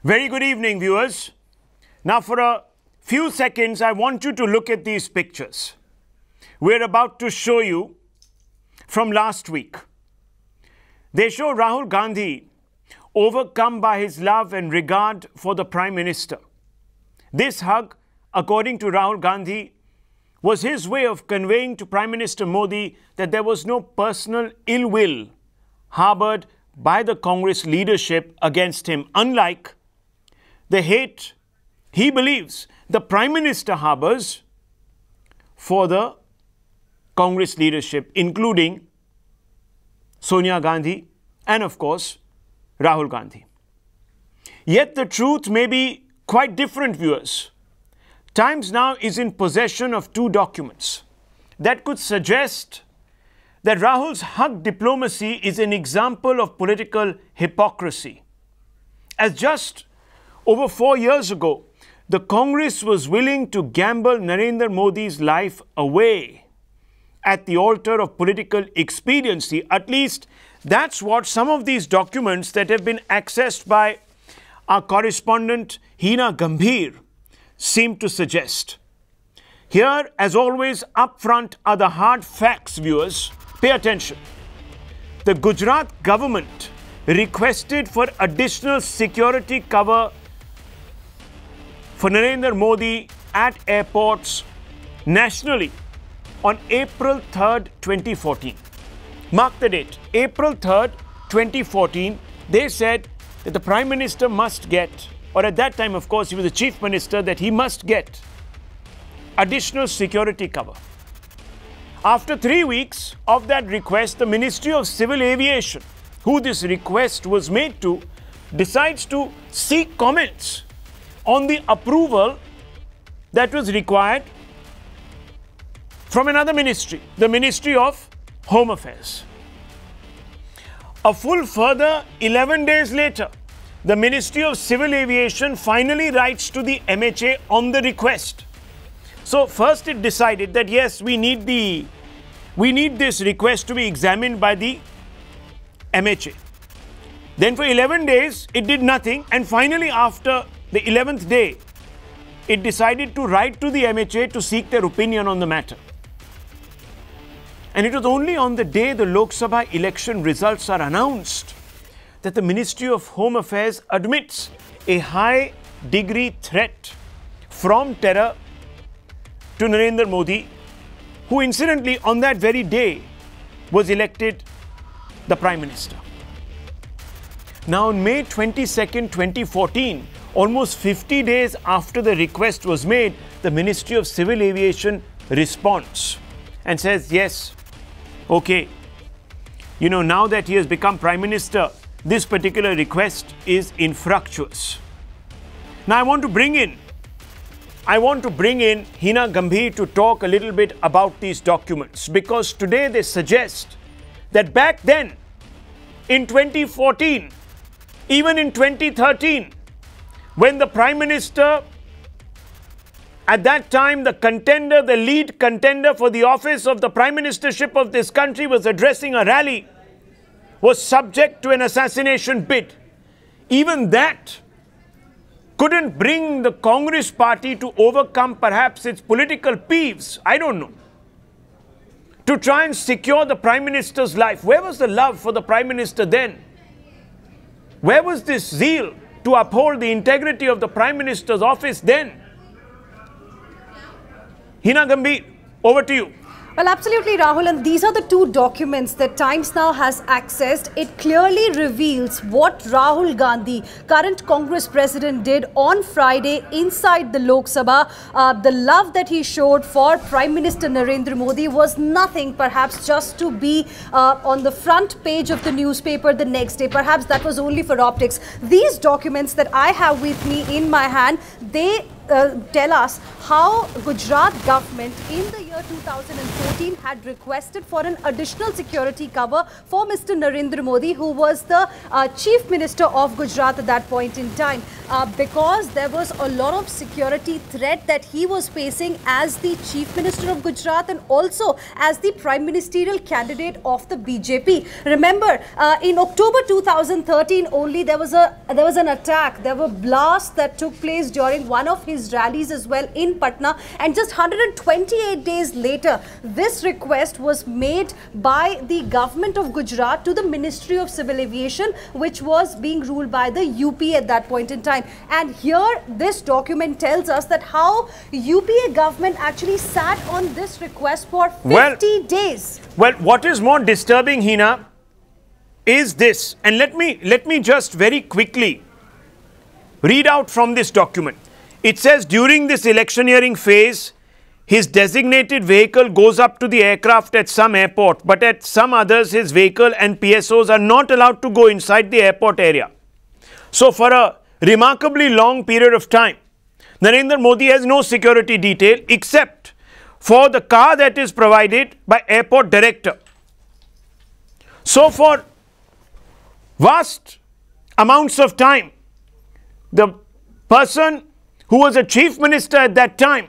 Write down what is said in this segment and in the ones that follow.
Very good evening, viewers. Now, for a few seconds, I want you to look at these pictures. We're about to show you from last week. They show Rahul Gandhi overcome by his love and regard for the Prime Minister. This hug, according to Rahul Gandhi, was his way of conveying to Prime Minister Modi that there was no personal ill will harbored by the Congress leadership against him, unlike the hate he believes the Prime Minister harbors for the Congress leadership, including Sonia Gandhi and, of course, Rahul Gandhi. Yet the truth may be quite different, viewers. Times now is in possession of two documents that could suggest that Rahul's hug diplomacy is an example of political hypocrisy. As just over 4 years ago, the Congress was willing to gamble Narendra Modi's life away at the altar of political expediency. At least that's what some of these documents that have been accessed by our correspondent Hina Gambhir seem to suggest. Here, as always, up front are the hard facts, viewers. Pay attention. The Gujarat government requested for additional security cover for Narendra Modi at airports nationally on April 3rd, 2014. Mark the date, April 3rd, 2014. They said that the Prime Minister must get, or at that time, of course, he was the Chief Minister, that he must get additional security cover. After 3 weeks of that request, the Ministry of Civil Aviation, who this request was made to, decides to seek comments on the approval that was required from another ministry, the Ministry of Home Affairs. A full further 11 days later, the Ministry of Civil Aviation finally writes to the MHA on the request. So first it decided that yes, we need this request to be examined by the MHA. Then for 11 days, it did nothing. And finally, after the 11th day, it decided to write to the MHA to seek their opinion on the matter. And it was only on the day the Lok Sabha election results are announced that the Ministry of Home Affairs admits a high-degree threat from terror to Narendra Modi, who incidentally on that very day was elected the Prime Minister. Now on May 22nd, 2014, almost 50 days after the request was made, the Ministry of Civil Aviation responds and says, yes, okay, now that he has become Prime Minister, this particular request is infructuous. Now I want to bring in Hina Gambhir to talk a little bit about these documents, because today they suggest that back then in 2014, even in 2013, when the Prime Minister, at that time the lead contender for the office of the Prime Ministership of this country was addressing a rally, was subject to an assassination bid. Even that couldn't bring the Congress party to overcome perhaps its political peeves, I don't know, to try and secure the Prime Minister's life. Where was the love for the Prime Minister then? Where was this zeal to uphold the integrity of the Prime Minister's office then? Hina Gambhir, over to you. Well, absolutely, Rahul, and these are the two documents that Times Now has accessed. It clearly reveals what Rahul Gandhi, current Congress president, did on Friday inside the Lok Sabha. The love that he showed for Prime Minister Narendra Modi was nothing, perhaps just to be on the front page of the newspaper the next day. Perhaps that was only for optics. These documents that I have with me in my hand, they tell us how Gujarat government in the year 2014 had requested for an additional security cover for Mr. Narendra Modi, who was the Chief Minister of Gujarat at that point in time. because there was a lot of security threat that he was facing as the Chief Minister of Gujarat and also as the Prime Ministerial candidate of the BJP. Remember, in October 2013 only, there was an attack. There were blasts that took place during one of his rallies as well in Patna, and just 128 days later, this request was made by the government of Gujarat to the Ministry of Civil Aviation, which was being ruled by the UPA at that point in time. And here this document tells us that how UPA government actually sat on this request for 50 days. Well, what is more disturbing, Hina, is this, and let me just very quickly read out from this document. It says, during this electioneering phase, his designated vehicle goes up to the aircraft at some airport, but at some others, his vehicle and PSOs are not allowed to go inside the airport area. So, for a remarkably long period of time, Narendra Modi has no security detail except for the car that is provided by airport director. So, for vast amounts of time, the person who was a chief minister at that time,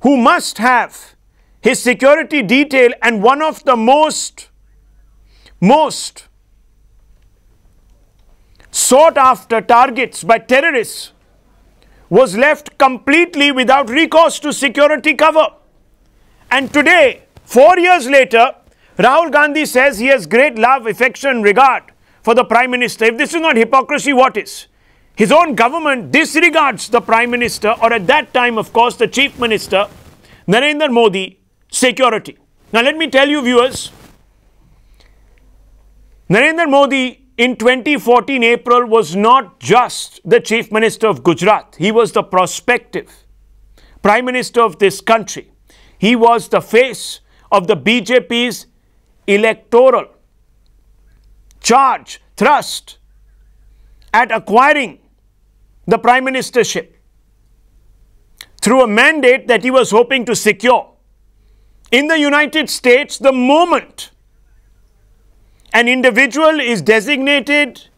who must have his security detail and one of the most sought after targets by terrorists, was left completely without recourse to security cover. And today, 4 years later, Rahul Gandhi says he has great love, affection, regard for the Prime Minister. If this is not hypocrisy, what is? His own government disregards the Prime Minister, or at that time, of course, the Chief Minister, Narendra Modi, security. Now, let me tell you, viewers, Narendra Modi in 2014 April was not just the Chief Minister of Gujarat. He was the prospective Prime Minister of this country. He was the face of the BJP's electoral charge, thrust at acquiring the Prime Ministership through a mandate that he was hoping to secure. In the United States, the moment an individual is designated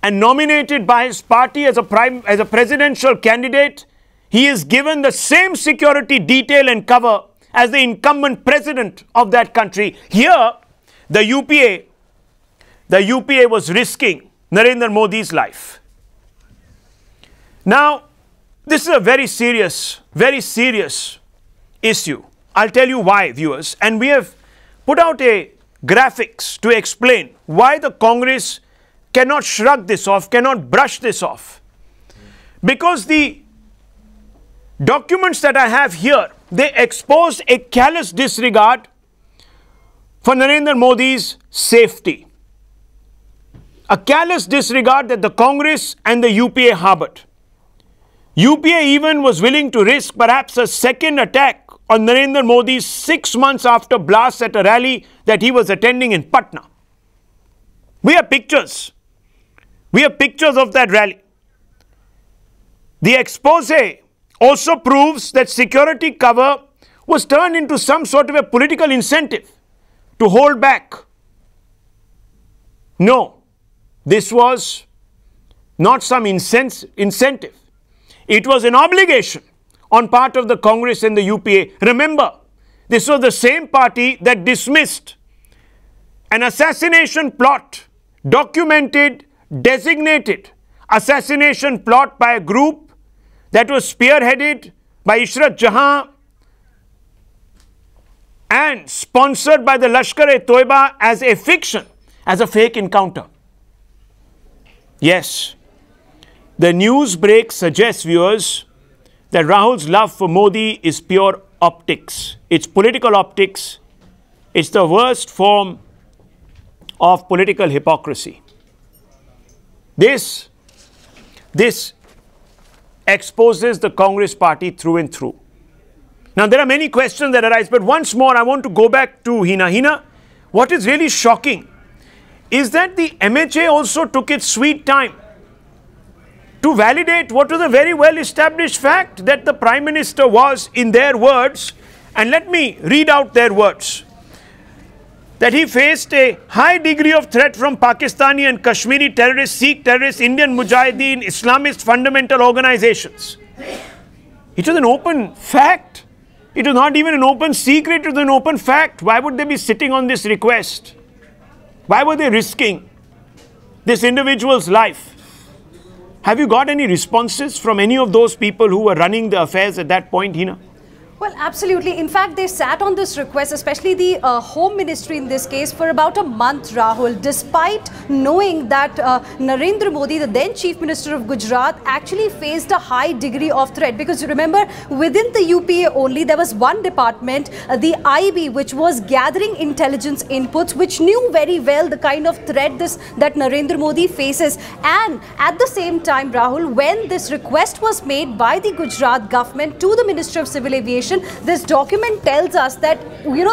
and nominated by his party as a presidential candidate, he is given the same security detail and cover as the incumbent president of that country. Here, the UPA was risking Narendra Modi's life. Now, this is a very serious issue. I'll tell you why, viewers. And we have put out a graphics to explain why the Congress cannot shrug this off, cannot brush this off. Because the documents that I have here, they expose a callous disregard for Narendra Modi's safety. A callous disregard that the Congress and the UPA harbored. UPA even was willing to risk perhaps a second attack on Narendra Modi 6 months after blasts at a rally that he was attending in Patna. We have pictures. We have pictures of that rally. The expose also proves that security cover was turned into some sort of a political incentive to hold back. No, this was not some incentive. It was an obligation on part of the Congress and the UPA. Remember, this was the same party that dismissed an assassination plot, documented, designated assassination plot by a group that was spearheaded by Ishrat Jahan and sponsored by the Lashkar-e-Toiba as a fiction, as a fake encounter. Yes, the news break suggests, viewers, that Rahul's love for Modi is pure optics. It's political optics. It's the worst form of political hypocrisy. This exposes the Congress party through and through. Now, there are many questions that arise, but once more, I want to go back to Hina. Hina, what is really shocking is that the MHA also took its sweet time to validate what was a very well-established fact, that the Prime Minister was, in their words, and let me read out their words. that he faced a high degree of threat from Pakistani and Kashmiri terrorists, Sikh terrorists, Indian Mujahideen, Islamist fundamental organizations. It was an open fact. It was not even an open secret, it was an open fact. Why would they be sitting on this request? Why were they risking this individual's life? Have you got any responses from any of those people who were running the affairs at that point, Hina? Well, absolutely. In fact, they sat on this request, especially the Home Ministry in this case, for about a month, Rahul, despite knowing that Narendra Modi, the then Chief Minister of Gujarat, actually faced a high degree of threat. Because you remember, within the UPA only, there was one department, the IB, which was gathering intelligence inputs, which knew very well the kind of threat that Narendra Modi faces. And at the same time, Rahul, when this request was made by the Gujarat government to the Minister of Civil Aviation, this document tells us that,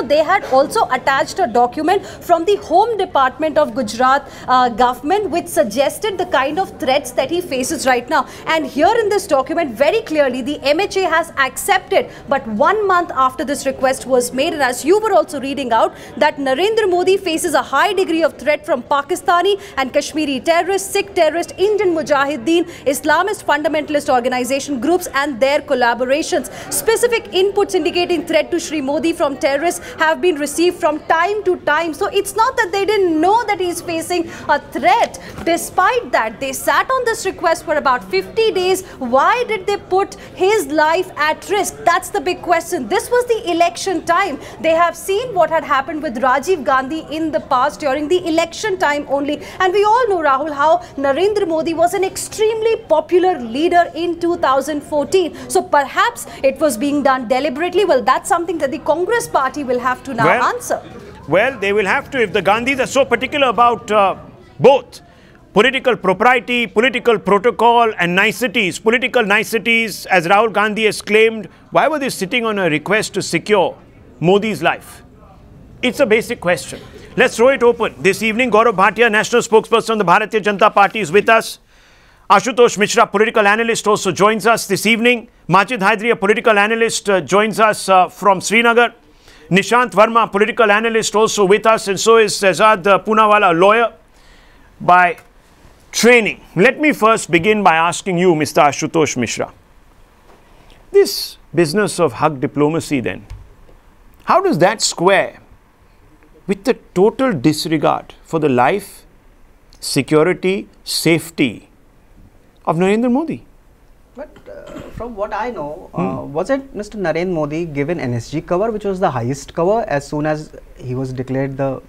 they had also attached a document from the Home Department of Gujarat government, which suggested the kind of threats that he faces right now. And here in this document, very clearly, the MHA has accepted, but 1 month after this request was made, and as you were also reading out, that Narendra Modi faces a high degree of threat from Pakistani and Kashmiri terrorists, Sikh terrorists, Indian Mujahideen, Islamist fundamentalist organization groups and their collaborations. Specific inputs indicating threat to Shri Modi from terrorists have been received from time to time. So it's not that they didn't know that he's facing a threat. Despite that, they sat on this request for about 50 days. Why did they put his life at risk? That's the big question. This was the election time. They have seen what had happened with Rajiv Gandhi in the past during the election time only. And we all know, Rahul, how Narendra Modi was an extremely popular leader in 2014. So perhaps it was being done deliberately. Well, that's something that the Congress party will have to now answer. Well, they will have to, if the Gandhis are so particular about both political propriety, political protocol and niceties, political niceties, as Rahul Gandhi has claimed. Why were they sitting on a request to secure Modi's life? It's a basic question. Let's throw it open. This evening, Gaurav Bhatia, National Spokesperson of the Bharatiya Janata Party, is with us. Ashutosh Mishra, political analyst, also joins us this evening. Majid Haidari, a political analyst, joins us from Srinagar. Nishant Verma, political analyst, also with us, and so is Shehzad Poonawala, a lawyer by training. Let me first begin by asking you, Mr. Ashutosh Mishra, this business of hug diplomacy then, how does that square with the total disregard for the life, security, safety of Narendra Modi? But from what I know, wasn't Mr. Narendra Modi given NSG cover, which was the highest cover as soon as he was declared the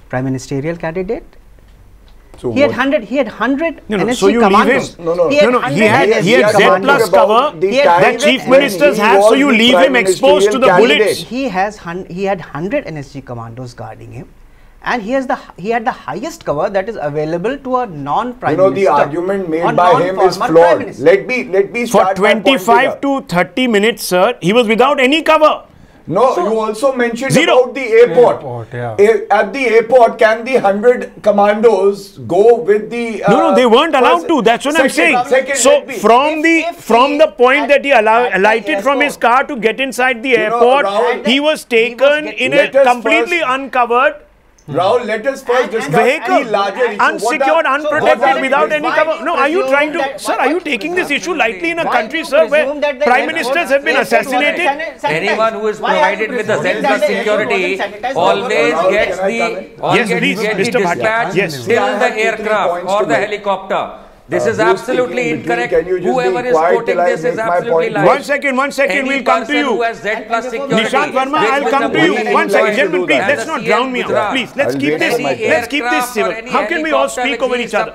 prime ministerial candidate? So he had 100 NSG so you commandos. He had Z plus cover that chief ministers have, so you leave him exposed to the bullets. He had 100 NSG commandos guarding him. And he had the highest cover that is available to a non-prime minister. The argument made by him is flawed. Let me start. For 25 to 30 minutes, sir, he was without any cover. No, so you also mentioned about the airport. At the airport, can the 100 commandos go with the... No, they weren't allowed to. That's what I'm saying. So from the point that he alighted from his car to get inside the airport, Rahul, he was taken in a completely uncovered... Rahul, let us first discuss vehicle, any larger issue. Unsecured, unprotected, without any cover. No, are you trying to, sir, are you taking this issue lightly in a country, sir, where prime ministers have been assassinated? Anyone who is provided with the Z+ security always gets the dispatch till the aircraft or the helicopter. This is absolutely incorrect. Whoever is quoting this is absolutely lying. One second, we'll come to you. Nishant Verma, I'll come to you. One second, gentlemen, please, let's not drown me out. Please, let's keep this civil. How can we all speak over each other?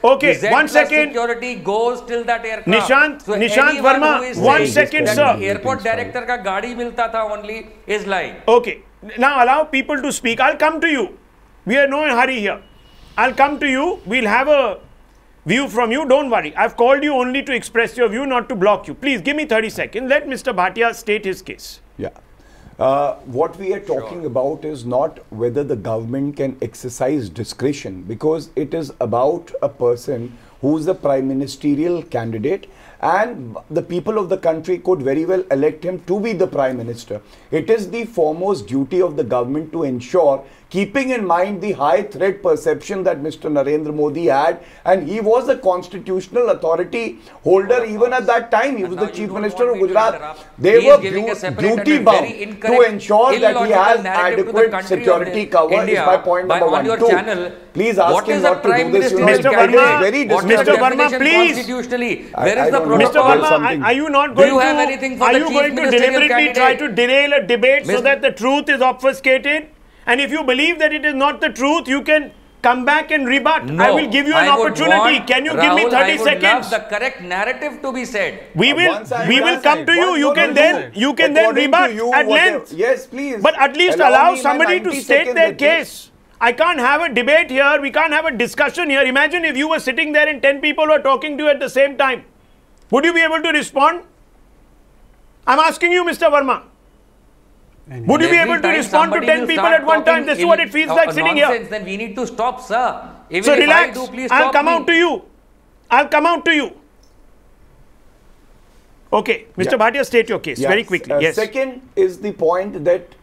Okay, 1 second. Security goes till that aircraft. Nishant Verma, 1 second, sir. Airport director ka gaadi milta tha only is lying. Okay, now allow people to speak. I'll come to you. We are no hurry here. I'll come to you. We'll have a view from you. Don't worry. I've called you only to express your view, not to block you. Please give me 30 seconds. Let Mr. Bhatia state his case. Yeah. What we are talking about is not whether the government can exercise discretion, because it is about a person who is the prime ministerial candidate, and the people of the country could very well elect him to be the prime minister. It is the foremost duty of the government to ensure, keeping in mind the high threat perception that Mr. Narendra Modi had, and he was a constitutional authority holder even at that time. He was the chief minister of Gujarat. They were duty bound to ensure that he has adequate security cover. Is my point number one. Two, please ask him not to do this. Mr. Verma, please. Constitutionally, where is the protocol? Mr. Verma, are you not going to deliberately try to derail a debate so that the truth is obfuscated? And if you believe that it is not the truth, you can come back and rebut. No, I will give you an opportunity. Can you give me 30 seconds? I would love the correct narrative to be said. We will come to you. You can then rebut at length. Yes, please. But at least allow somebody to state their case. I can't have a debate here. We can't have a discussion here. Imagine if you were sitting there and 10 people were talking to you at the same time. Would you be able to respond? I'm asking you, Mr. Verma. Would you be able to respond to 10 people at one time? This is what it feels like sitting here. Then we need to stop, sir. Even so relax. I'll come out to you. I'll come out to you. Okay, Mr. Bhatia, state your case very quickly. Yes. Second is the point that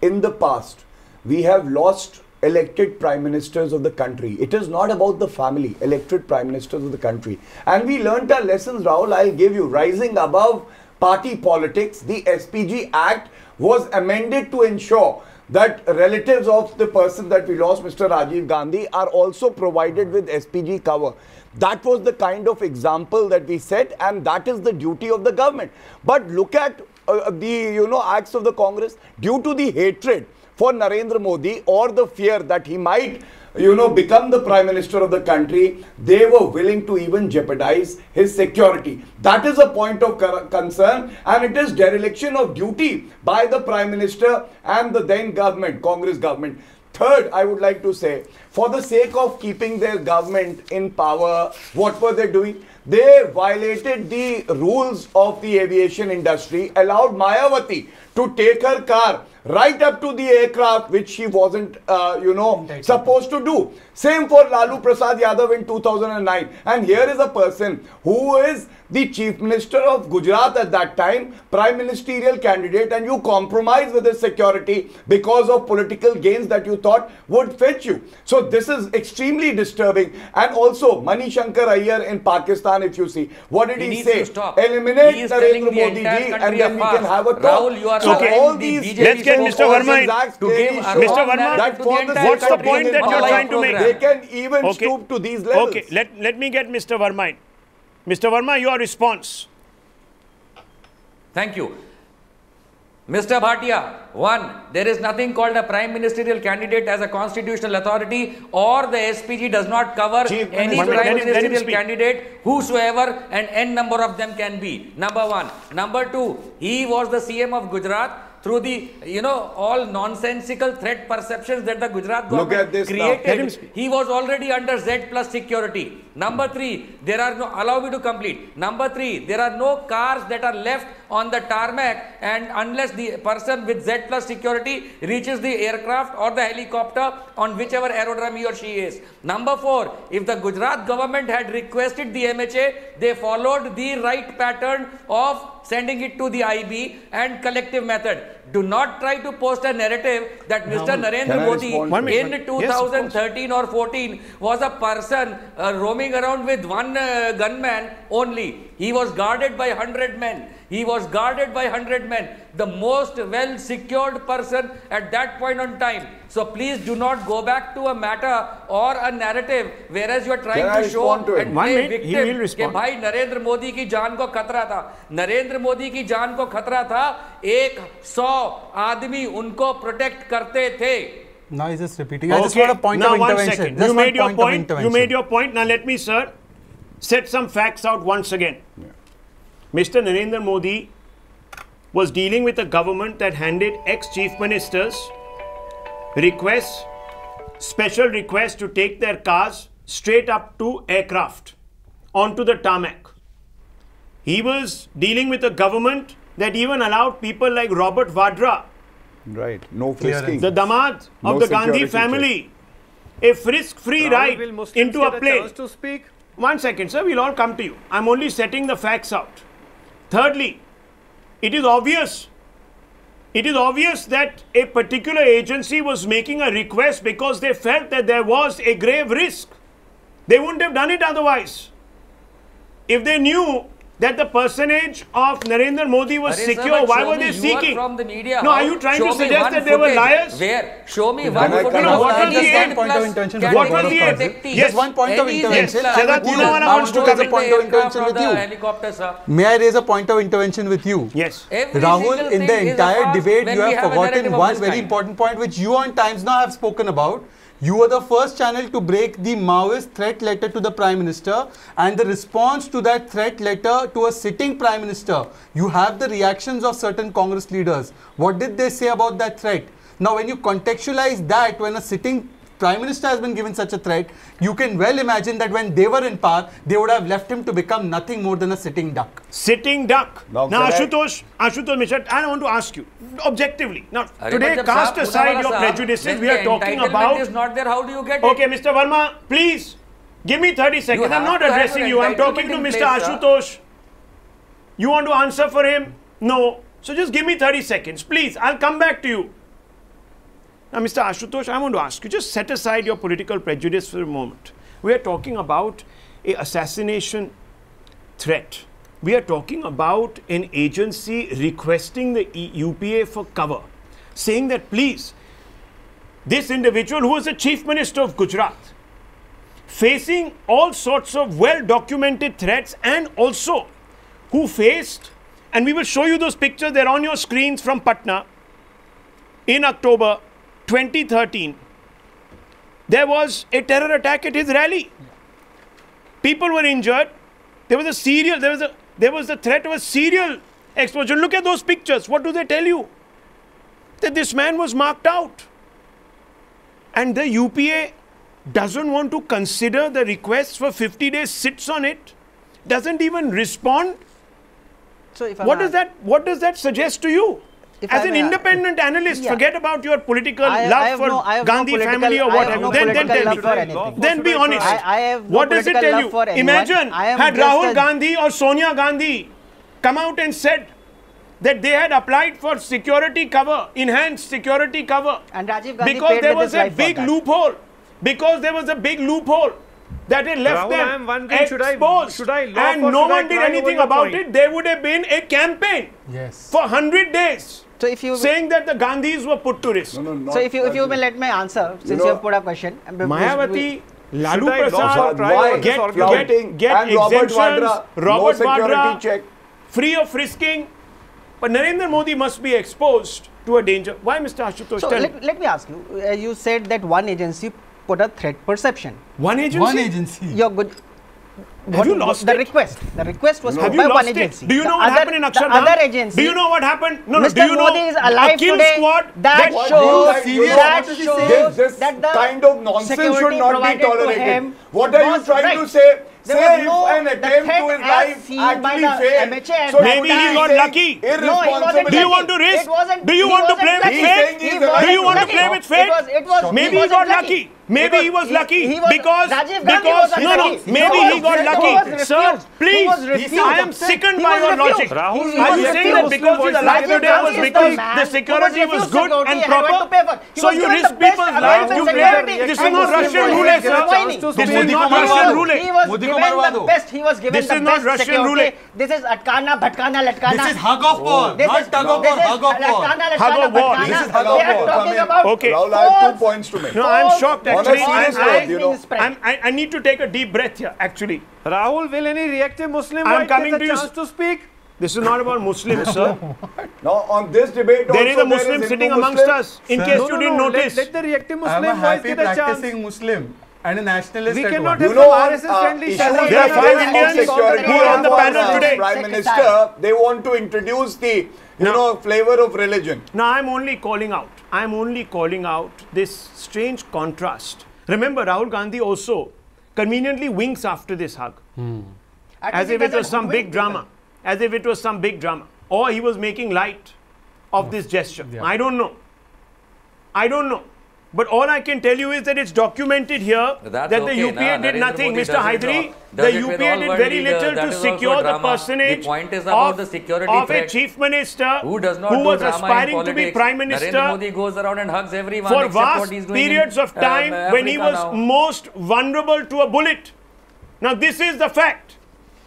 in the past, we have lost elected prime ministers of the country. It is not about the family, elected prime ministers of the country. And we learnt our lessons, Rahul. I'll give you. Rising above party politics, the SPG Act was amended to ensure that relatives of the person that we lost, Mr. Rajiv Gandhi, are also provided with SPG cover. That was the kind of example that we set, and that is the duty of the government. But look at the acts of the Congress. Due to the hatred for Narendra Modi or the fear that he might become the prime minister of the country, they were willing to even jeopardize his security. That is a point of concern, and it is dereliction of duty by the prime minister and the then government, Congress government. Third, I would like to say, for the sake of keeping their government in power, what were they doing? They violated the rules of the aviation industry, allowed Mayawati to take her car right up to the aircraft, which she wasn't, supposed to do. Same for Lalu Prasad Yadav in 2009. And here is a person who is the chief minister of Gujarat at that time, prime ministerial candidate, and you compromise with his security because of political gains that you thought would fetch you. So this is extremely disturbing. And also, Mani Shankar Iyer in Pakistan, if you see, what did he say? Eliminate Narendra Modi ji, and then we can have a talk. Rahul, you are all these, let's get Mr. Verma in. Mr. Verma, what's the point that you're trying to make? They can even stoop to these levels. Okay, let me get Mr. Verma in. Mr. Verma, your response. Thank you. Mr. Bhatia, one, there is nothing called a prime ministerial candidate as a constitutional authority, or the SPG does not cover any prime ministerial candidate, whosoever, and n number of them can be. Number one. Number two, he was the CM of Gujarat. Through the, all nonsensical threat perceptions that the Gujarat government created, he was already under Z plus security. Number three, allow me to complete. Number three, there are no cars that are left on the tarmac, and unless the person with Z plus security reaches the aircraft or the helicopter on whichever aerodrome he or she is. Number four, if the Gujarat government had requested the MHA, they followed the right pattern of sending it to the IB and collective method. Do not try to post a narrative that Mr. Narendra Modi in 2013 or 14 was a person roaming around with one gunman only. He was guarded by 100 men. He was guarded by 100 men. The most well secured person at that point on time. So please do not go back to a matter or a narrative whereas you are trying to show and play victim कि भाई नरेंद्र मोदी की जान को खतरा था. नरेंद्र मोदी की जान को खतरा था. 100 आदमी उनको प्रोटेक्ट करते थे. Now he's just repeating. I just want a point of intervention. You made your point. You made your point. Now let me, sir, set some facts out once again. Yeah. Mr. Narendra Modi was dealing with a government that handed ex-chief ministers special requests to take their cars straight up to aircraft onto the tarmac. He was dealing with a government that even allowed people like Robert Vadra, right, no frisking, the damad of the Gandhi family, a frisk-free ride into a plane. To speak? 1 second, sir. We'll all come to you. I'm only setting the facts out. Thirdly, it is obvious that a particular agency was making a request because they felt that there was a grave risk. They wouldn't have done it otherwise. If they knew that the personage of Narendra Modi was secure, why were they seeking? From the media. No, are you trying to suggest that they were liars? Where? Show me one footage. footage. What was the aim? Point of intervention. What was the aim? Yes, one point of intervention. I want to raise a point of intervention with you. Helicopter, May I raise a point of intervention with you? Yes. Rahul, in the entire debate, you have forgotten one very important point which you on Times Now have spoken about. You were the first channel to break the Maoist threat letter to the Prime Minister and the response to that threat letter to a sitting Prime Minister. You have the reactions of certain Congress leaders. What did they say about that threat? Now, when you contextualize that, when a sitting Prime Minister has been given such a threat, you can well imagine that when they were in power, they would have left him to become nothing more than a sitting duck. Sitting duck. Now Ashutosh Mishra, I want to ask you, objectively. Now, today, cast aside your prejudices, we are talking about... is not there, how do you get Okay, Mr. Verma, please, give me 30 seconds. I'm not addressing you. I'm talking to Mr. Ashutosh. You want to answer for him? No. So just give me 30 seconds, please. I'll come back to you. Now, Mr. Ashutosh, I want to ask you, just set aside your political prejudice for a moment. We are talking about an assassination threat. We are talking about an agency requesting the UPA for cover, saying that, please, this individual who was the Chief Minister of Gujarat, facing all sorts of well-documented threats and also who faced, and we will show you those pictures, they're on your screens from Patna, in October 2013, there was a terror attack at his rally. People were injured. There was the threat of a serial explosion. Look at those pictures. What do they tell you? That this man was marked out. And the UPA doesn't want to consider the request for 50 days, sits on it, doesn't even respond. So if what does that suggest to you? As an independent analyst, forget about your political love for Gandhi family or what have you. Then tell me. Then be honest. What does it tell you? Imagine had Rahul Gandhi or Sonia Gandhi come out and said that they had applied for security cover, enhanced security cover, and Rajiv Gandhi because there was a big loophole. Because there was a big loophole that had left them exposed, and no one did anything about it. There would have been a campaign for 100 days. So if you saying that the Gandhis were put to risk. So if you will let me answer, since you have put a question. Mayawati, Lalu Prasad, get exemptions, Robert Vadra, free of frisking. But Narendra Modi must be exposed to a danger. Why, Mr. Ashutosh? So let me ask you. You said that one agency put a threat perception. One agency? One agency. You're good. Have you lost the it? request? The request was put by one agency. Do you know what happened in Akshardham? The other agency. Do you know what happened? No, Mr. Do you Modi know is alive today. Squad that shows this that the kind of nonsense should not be tolerated. What are you trying to say? Say if an attempt to his life actually failed. So maybe he got lucky. Do you want to risk? Do you want to play with fate? Do you want to play with fate? Maybe he got lucky. Maybe he was lucky because maybe he got lucky. Sir, please, I am sickened by your logic. Are you saying that because he's alive today was because the security was good and proper? So you risk people's lives, you play. This is not Russian roulette, sir. This is not Russian roulette. He was given this the is not best Russian security. roulette. This is atkana, bhatkana, latkana. This is hug of war, not tug of war, hug of war. Hug of war. This is hug of war. Okay. Rahul, I have 2 points to make. No, I'm shocked actually. I need to take a deep breath here actually. Rahul, will any reactive Muslim I'm coming get to the you chance to speak? This is not about Muslims, sir. Now, on this debate, there is a Muslim sitting amongst us. In case you didn't notice, let the reactive Muslim I'm a happy get a chance. practicing Muslim and a nationalist. We cannot you have know, RSS-friendly channels. There are 5 Indians who are on the panel today. Prime Minister, they want to introduce the flavor of religion. Now, I'm only calling out this strange contrast. Remember, Rahul Gandhi also conveniently winks after this hug. As if it was some big drama. As if it was some big drama. Or he was making light of this gesture. I don't know. But all I can tell you is that it's documented here that the UPA did nothing. Mr. Hydri, the UPA did very little to secure the personage of a chief minister who was aspiring to be prime minister for vast periods of time when he was most vulnerable to a bullet. Now this is the fact.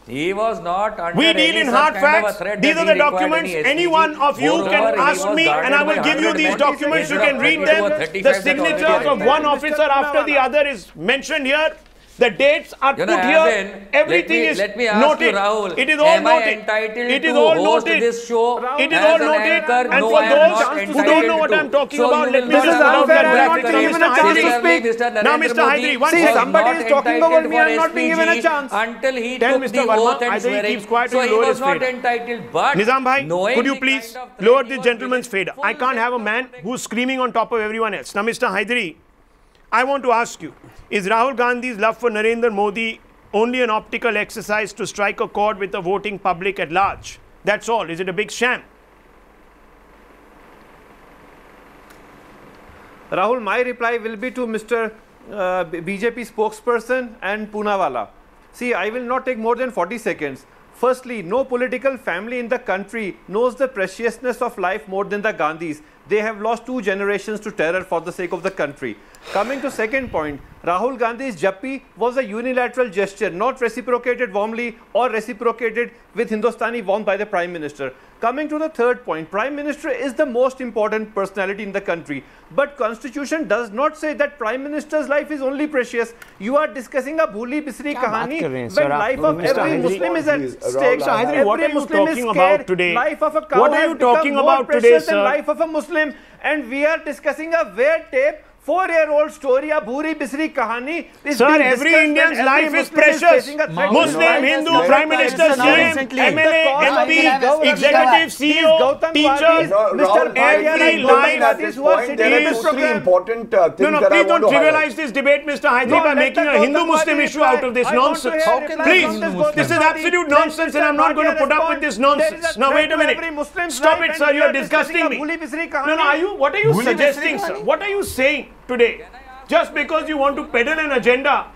He was not under We deal in hard facts. These are the documents. Any one of you can ask me and I will give you these documents. You can read them. The signatures of one officer after the other is mentioned here. The dates are put here. Everything is noted. It is all noted. It is all noted. It is all noted. And for those who don't know what I'm talking about, let me just put out that graphic. Now, Mr. Hydri, one second. Somebody is talking about me. I'm not being given a chance. Until he took the oath and swearing. So he was not entitled. But Nizam bhai, could you please lower this gentleman's fader? I can't have a man who's screaming on top of everyone else. Now, Mr. Hydri, I want to ask you, is Rahul Gandhi's love for Narendra Modi only an optical exercise to strike a chord with the voting public at large? That's all. Is it a big sham? Rahul, my reply will be to Mr. BJP spokesperson and Poonawalla. See, I will not take more than 40 seconds. Firstly, no political family in the country knows the preciousness of life more than the Gandhis. They have lost 2 generations to terror for the sake of the country. Coming to second point, Rahul Gandhi's Jappi was a unilateral gesture, not reciprocated warmly or reciprocated with Hindustani warmth by the Prime Minister. Coming to the third point, Prime Minister is the most important personality in the country. But Constitution does not say that Prime Minister's life is only precious. You are discussing a bhuli bisri kahani when life of every Muslim is at stake. What are you talking about today? Life of a cow what are you talking about today, sir? Life of a Muslim, and we are discussing a weird tape. 4-year-old story, a bhuri bisri kahani. Sir, every Indian's life is precious. Muslim, Hindu, Prime Minister, CM, MLA, MP, Executive, CEO, teacher, every life is important thing. No, please don't trivialize this debate, Mr. Hydri, by making a Hindu-Muslim issue out of this nonsense. Please, this is absolute nonsense and I'm not going to put up with this nonsense. Now, wait a minute. Stop it, sir. You are disgusting me. No, what are you suggesting, sir? What are you saying today? Just because you want to peddle an agenda,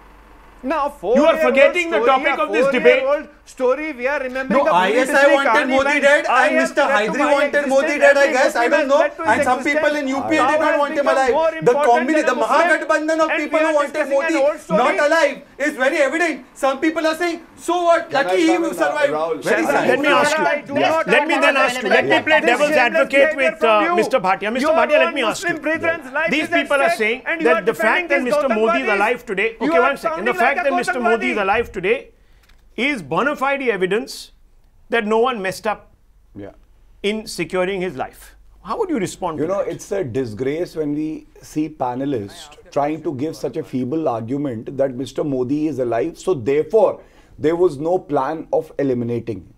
now, you are forgetting the topic of this debate. Story we are remembering. No, ISI wanted Modi dead and Mr. Hydri wanted Modi dead, I guess. I don't know. And some people in UPA did not want him alive. The Mahagathbandhan of people who wanted Modi not alive is very evident. Some people are saying, so what? Lucky he will survive. Let me ask you. Let me then ask you. Let me play devil's advocate with Mr. Bhatia. Mr. Bhatia, let me ask you. These people are saying that the fact that Mr. Modi is alive today, okay, one second. The fact that Mr. Modi is alive today is bona fide evidence that no one messed up in securing his life. How would you respond to that? You know, it's a disgrace when we see panelists trying to give such a feeble argument that Mr. Modi is alive, so therefore there was no plan of eliminating him.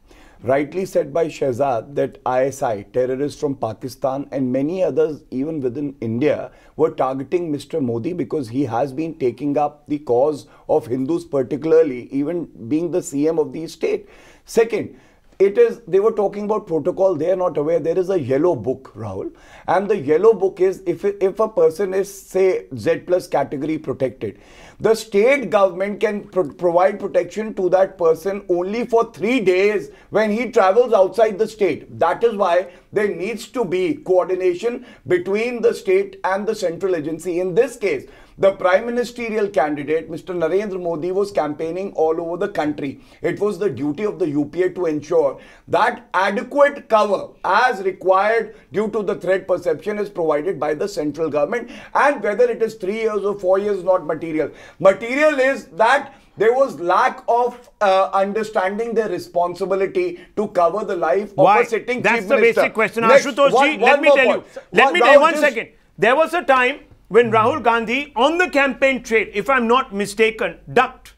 Rightly said by Shehzad that ISI, terrorists from Pakistan and many others even within India were targeting Mr. Modi because he has been taking up the cause of Hindus, particularly even being the CM of the state. Second, they were talking about protocol. They are not aware there is a yellow book, Rahul, and the yellow book is if a person is, say, Z+ category protected, the state government can provide protection to that person only for 3 days when he travels outside the state. That is why there needs to be coordination between the state and the central agency. In this case, the prime ministerial candidate, Mr. Narendra Modi, was campaigning all over the country. It was the duty of the UPA to ensure that adequate cover as required due to the threat perception is provided by the central government, and whether it is 3 years or 4 years is not material. Material is that there was lack of understanding their responsibility to cover the life of a sitting chief minister. That's the basic question. Ashutosh ji, let me tell you. Let me tell you 1 second. There was a time when Rahul Gandhi, on the campaign trail, if I'm not mistaken, ducked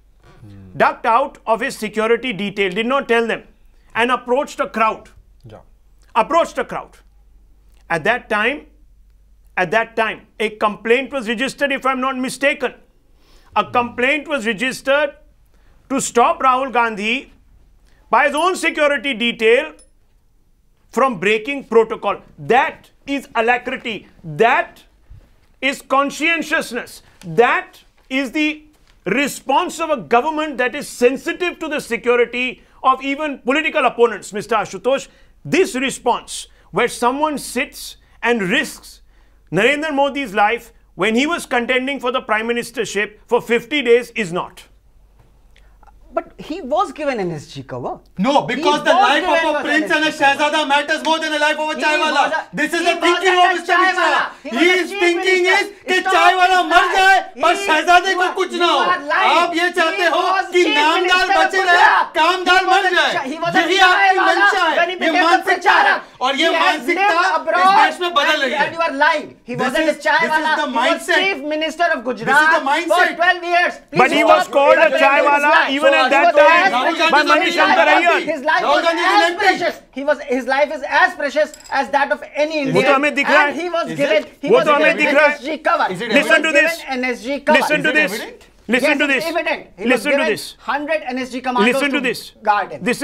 out of his security detail, did not tell them, and approached a crowd. Approached a crowd. At that time, a complaint was registered, if I'm not mistaken. A complaint was registered to stop Rahul Gandhi by his own security detail from breaking protocol. That is alacrity. That is conscientiousness. That is the response of a government that is sensitive to the security of even political opponents, Mr. Ashutosh. This response, where someone sits and risks Narendra Modi's life when he was contending for the Prime Ministership for 50 days, is not. But he was given NSG cover. No, because the life of a prince and a shahzada matters more than the life of a chaiwala. This is the thinking of Mr. Mishra. His thinking is कि chaiwala मर जाए पर शहजादे को कुछ ना हो. आप ये चाहते हो कि नामदार बचे रहे, कामदार मर जाए. यही आपकी मंशा है. ये मानसिकता है और ये मानसिकता इस देश में बदल रही है. And you are lying. He wasn't a chaiwala. He was Chief Minister of Gujarat for 12 years. But he was called a chaiwala even at that time by Manish Shankar Iyer. His life was as precious. His life is as precious as that of any Indian. And he was given NSG cover. Listen to this. NSG cover. Listen to this. Listen to this. Listen to this. 100 NSG commandos. Listen to this. Guard him. This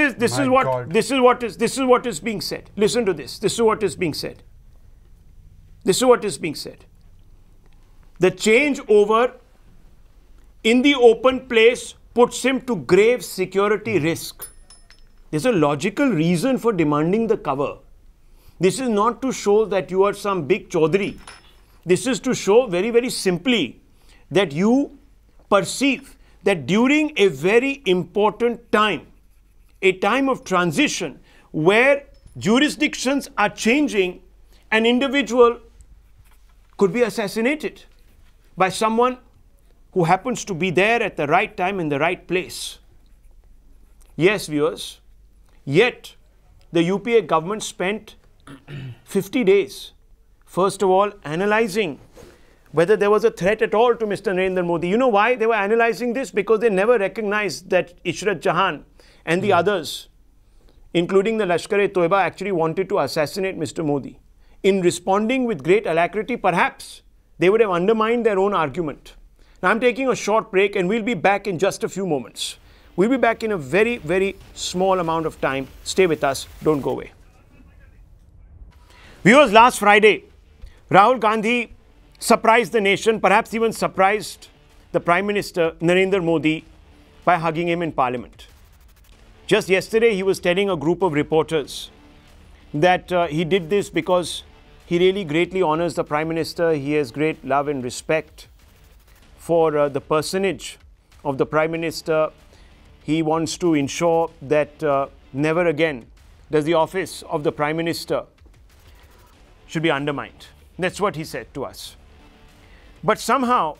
is what is being said. Listen to this. This is what is being said. This is what is being said. The changeover in the open place puts him to grave security risk. There's a logical reason for demanding the cover. This is not to show that you are some big chaudhary. This is to show very, very simply that you perceive that during a very important time, a time of transition where jurisdictions are changing, an individual could be assassinated by someone who happens to be there at the right time in the right place. Yes, viewers, yet the UPA government spent 50 days, first of all, analyzing whether there was a threat at all to Mr. Narendra Modi. You know why they were analyzing this? Because they never recognized that Ishrat Jahan and the others, including the Lashkar-e-Toiba, actually wanted to assassinate Mr. Modi. In responding with great alacrity, perhaps they would have undermined their own argument. Now, I'm taking a short break and we'll be back in just a few moments. We'll be back in a very, very small amount of time. Stay with us. Don't go away. Viewers, last Friday, Rahul Gandhi surprised the nation, perhaps even surprised the Prime Minister Narendra Modi by hugging him in Parliament. Just yesterday, he was telling a group of reporters that he did this because he really greatly honors the Prime Minister. He has great love and respect for the personage of the Prime Minister. He wants to ensure that never again does the office of the Prime Minister should be undermined. That's what he said to us. But somehow,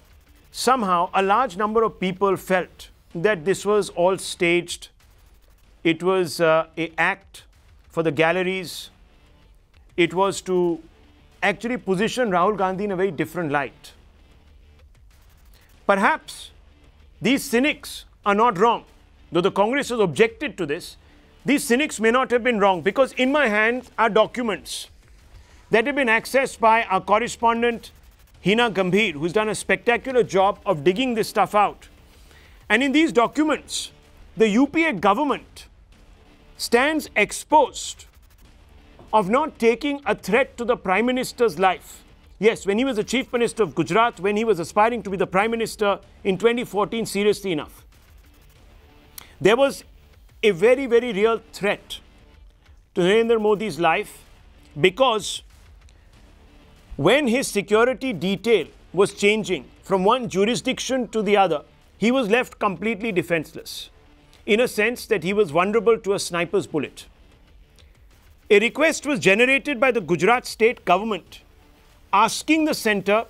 a large number of people felt that this was all staged. It was an act for the galleries. It was to actually position Rahul Gandhi in a very different light. Perhaps these cynics are not wrong. Though the Congress has objected to this, these cynics may not have been wrong, because in my hand are documents that have been accessed by our correspondent Hina Gambhir, who's done a spectacular job of digging this stuff out. And in these documents, the UPA government stands exposed of not taking a threat to the Prime Minister's life. Yes, when he was the Chief Minister of Gujarat, when he was aspiring to be the Prime Minister in 2014, seriously enough, there was a very, very real threat to Narendra Modi's life, because when his security detail was changing from one jurisdiction to the other, he was left completely defenseless, in a sense that he was vulnerable to a sniper's bullet. A request was generated by the Gujarat state government asking the centre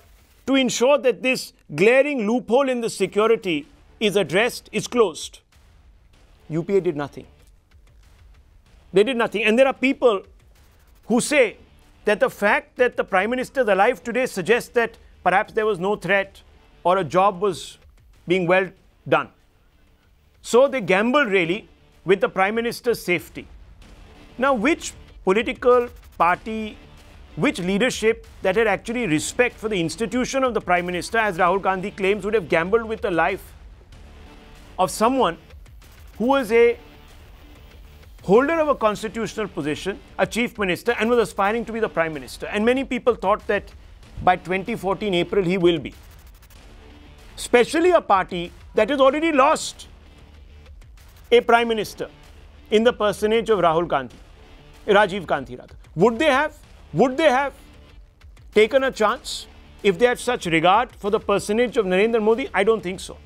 to ensure that this glaring loophole in the security is addressed, is closed. UPA did nothing. They did nothing. And there are people who say that the fact that the Prime Minister is alive today suggests that perhaps there was no threat or a job was being well done. So they gambled really with the Prime Minister's safety. Now, which political party, which leadership that had actually respect for the institution of the Prime Minister, as Rahul Gandhi claims, would have gambled with the life of someone who was a holder of a constitutional position, a Chief Minister, and was aspiring to be the Prime Minister? And many people thought that by 2014 April he will be. Especially a party that has already lost a Prime Minister in the personage of Rajiv Gandhi rather. Would they have taken a chance if they had such regard for the personage of Narendra Modi? I don't think so.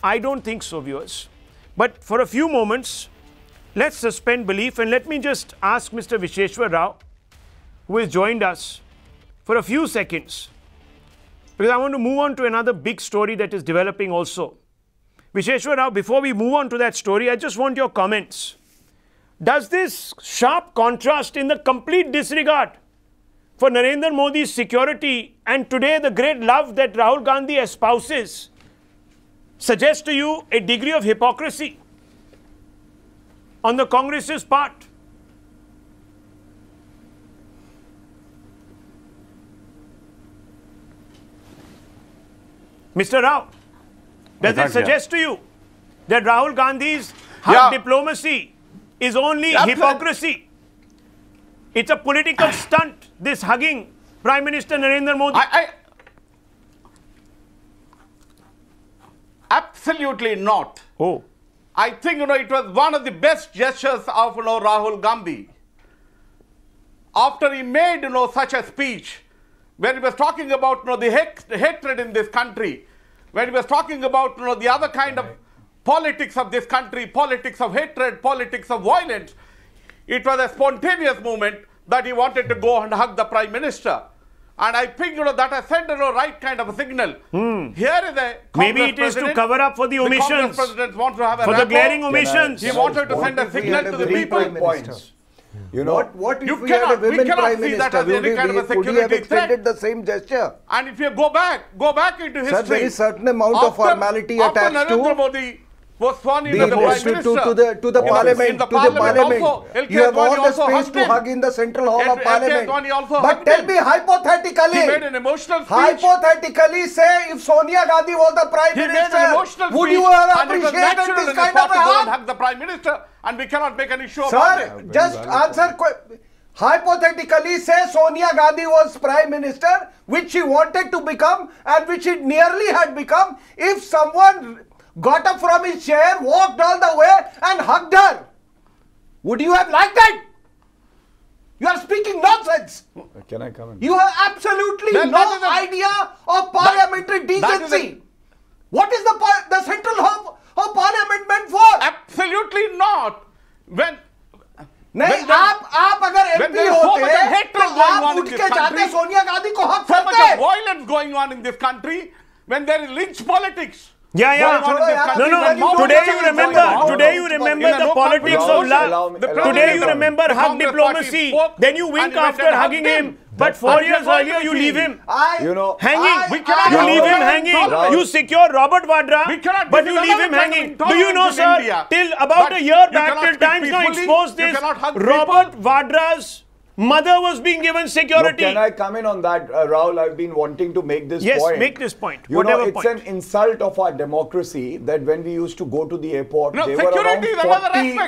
I don't think so, viewers. But for a few moments, let's suspend belief and let me just ask Mr. Visheshwar Rao, who has joined us, for a few seconds, because I want to move on to another big story that is developing also. Visheshwar Rao, before we move on to that story, I just want your comments. Does this sharp contrast in the complete disregard for Narendra Modi's security and today the great love that Rahul Gandhi espouses suggest to you a degree of hypocrisy on the Congress's part? Mr. Rao, does it suggest to you that Rahul Gandhi's hug diplomacy is only hypocrisy? It's a political stunt, this hugging Prime Minister Narendra Modi. Absolutely not. Oh. I think, it was one of the best gestures of, Rahul Gandhi. After he made, such a speech, when he was talking about, the hatred in this country, when he was talking about, the other kind of politics of this country, politics of hatred, politics of violence, it was a spontaneous movement that he wanted to go and hug the Prime Minister. And I think, that has sent, right kind of a signal. Here is a Congress maybe it is to cover up for the omissions. The Congress president wants to have a for the glaring omissions. He wanted to send a signal to the people. Points. What if we had a women Prime Minister? Would he have extended the same gesture? And if you go back into history, sir, there is certain amount of formality attached to Narendra Modi was sworn in as the Prime Minister. To the Parliament. You have all the space to hug in the Central Hall of Parliament. But tell me hypothetically, he made an emotional speech. Hypothetically, say if Sonia Gandhi was the Prime Minister, would you have appreciated this kind of a hug? The Prime Minister, and we cannot make any show about it. Sir, just answer. Hypothetically, say Sonia Gandhi was Prime Minister, which she wanted to become and which she nearly had become, if someone got up from his chair, walked all the way and hugged her, would you have liked that? You are speaking nonsense. Can I come in? You have absolutely no idea of parliamentary decency. What is the Central Hall of Parliament meant for? Absolutely not. नहीं आप अगर MP होते तो आप उठ के जाते सोनिया गांधी को हक करते. So much violence going on in this country when there is lynch politics. Yeah. No. Today you remember the politics of love. Today you remember hug diplomacy. Then you wink after hugging him. But 4 years earlier you leave him hanging. You leave him hanging. You secure Robert Vadra, but you leave him hanging. Do you know, sir? Till about a year back, till Times Now exposed this, Robert Vadra's mother was being given security. Look, can I come in on that, Rahul? I've been wanting to make this point. Yes, make this point. It's an insult of our democracy that when we used to go to the airport, there were around 40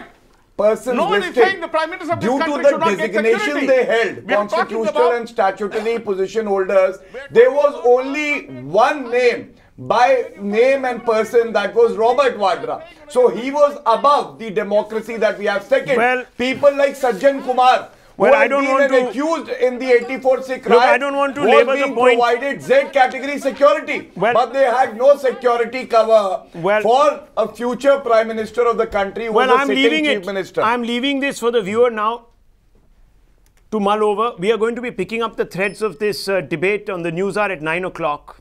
persons listed the Prime Minister of due to the designation they held, constitutional and statutory position holders. There was only one name, by name and person, that was Robert Vadra. So he was above the democracy that we have. Second, people like Sajjan Kumar, I don't want to accused in the 84 Sikh riot. I don't want to labor the point. Provided Z category security, but they had no security cover for a future Prime Minister of the country. I'm leaving it. I'm leaving this for the viewer now to mull over. We are going to be picking up the threads of this debate on the news hour at 9 o'clock.